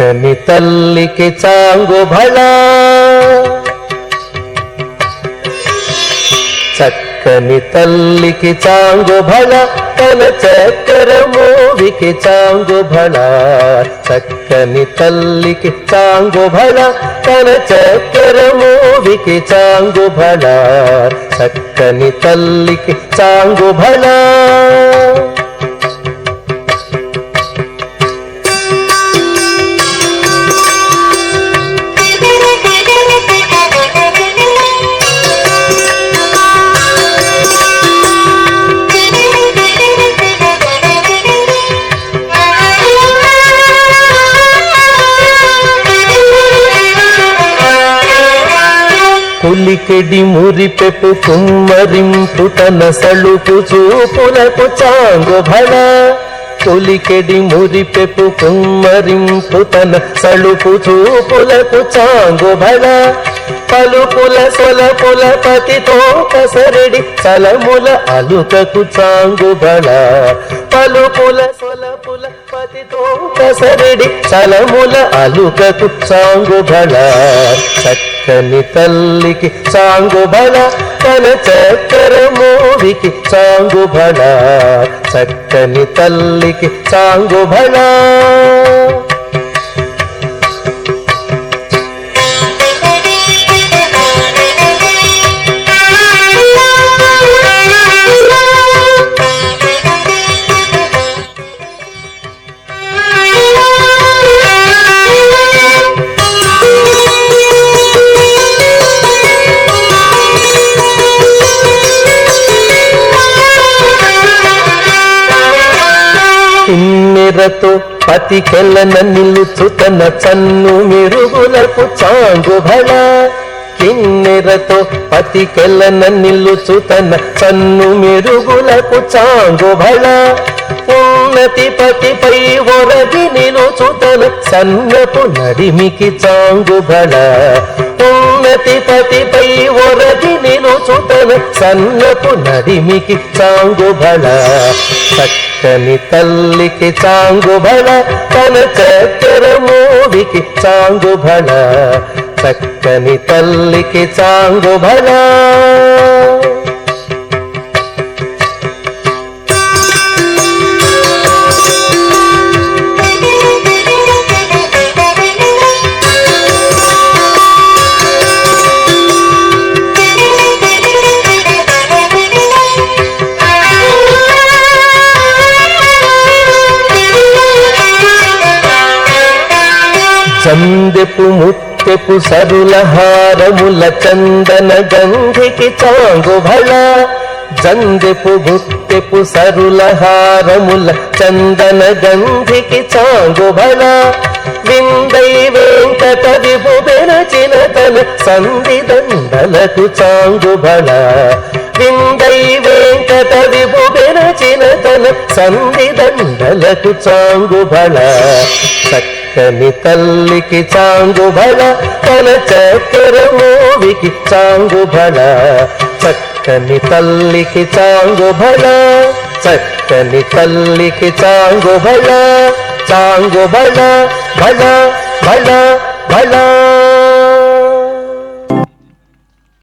చక్కని తల్లికి చాంగు భళా, చక్కని తల్లికి చాంగు భళా, తన చక్కెర మోవికి చాంగు భళా. చక్కని తల్లికి చాంగు భళా, తన చక్కెర మోవికి చాంగు భళా. చక్కని తల్లికి చాంగు భళా. పులికెడి మురిపెపు కుమ్మరింపు తన సళుపు చూపులకు చాంగు భళా. పులికెడి మురిపెపు కుమ్మరింపు తన సళుపు చూపులకు చాంగు భళా. పలుపుల సొలపుల పతితో కసరెడి చలముల అలుకకు చాంగు భళా. పలుపుల సొలపుల పతితో కసరెడి చలముల అలుకకు చాంగు భళా. చక్కని తల్లికి చాంగు భళా, తన చక్కెర మోవికి చాంగు భళా. చక్కని తల్లికి చాంగు భళా. కిన్నెరతో పతికెలన నిలుచు తన చన్ను మిరుగులకు చాంగు భళా. కిన్నెరతో పతికెలన నిలుచు తన చన్ను మిరుగులకు చాంగు భళా. ఉన్నతి పతిపై ఒరగి నిలుచు తన సన్నపు నడిమికి చాంగు భళా. ఉన్నతి పతిపై ఒరగి నిలుచు తన సన్నపు నడిమికి చాంగు భళా. చక్కని తల్లికి చాంగు భళా, తన చక్కెర మోవికి చాంగు భళా. చక్కని తల్లికి చాంగు భళా. చందెపు ముత్తెపు సరుల హారముల చందన గంధికి చాంగు భళా. చందెపు ముత్తెపు సరుల హారముల చందన గంధికి చాంగు భళా. విందై వెంకట విభు బెరచిన తన సంధి దండలకు చాంగు భళా. విందై వెంకట విభు బెరచిన తన సంధి దండలకు చాంగు భళా. చక్కని తల్లికి చాంగు భళా, తన చక్కెర మోవికి చాంగు భళా. చక్కని తల్లికి చాంగు భళా. చక్కని తల్లికి చాంగు భళా. చాంగు భళా భళా.